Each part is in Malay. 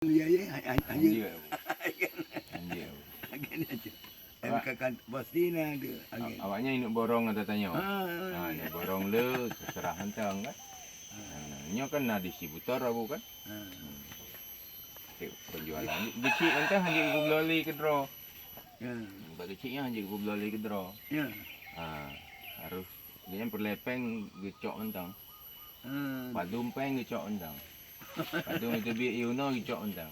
Ya ya Anjir. Anjir. agen aja. Kakak pasti na ada agen. Awaknya inuk borong atau tanya? Ah, Ni borong le terserah hentang kan. Nyo kan na distributor aku kan. Penjualan. Becik entah hanya ibu belali ke draw. ya. Beciknya hanya ibu belali ke draw. Ya. Harus dia perlepeng gecok entang. Ah, Padum peng gecok entang. Padum itu bi Yuno gecok entang.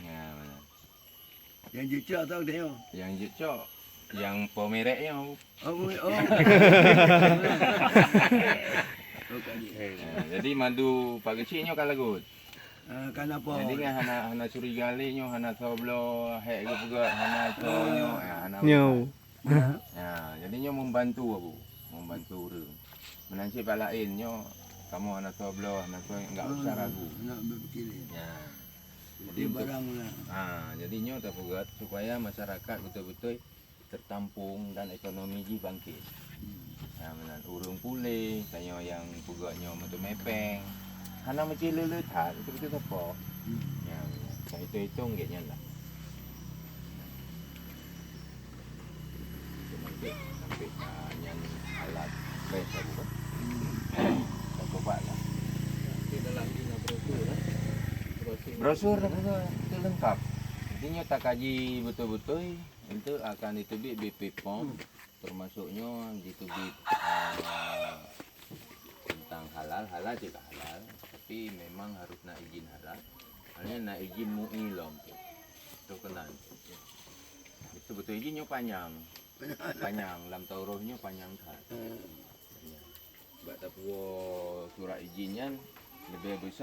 Ya mana. yang jujur tahu dia. Yang gecok yang pemereknya Oh, oh. Oh, kali. jadi madu pak kecilnya kalau good. Kenapa? Jadi kan hana curi gali nyo hana soblo hek ke juga hana tonyo hana. Nyo. Ya, jadi nyo membantu aku, membantu tu. Menanci palain nyo kamu hana soblo hana to enggak usah ragu. Nak berfikir. Ya. Jadi barang lah. Jadi nyo tak pegat supaya masyarakat betul-betul tertampung dan ekonomi ji bangkit. Menan urung pulih, tanya yang pugaknya metu mepeng. Hana mesti leletat betul-betul apa. Ya, saya hitung kayaknya lah. Sampai yang alat bes aku kan. Kita coba lah. Di dalam ini brosur lah. Brosur itu lengkap. Jadi nyo tak kaji betul-betul itu akan ditubik BP POM termasuknya ditubik tentang halal juga halal tapi memang harus nak izin halal hanya nak izin MUI lom itu kena itu betul izinnya panjang lam taurohnya panjang kan sebab tak surat izinnya lebih besar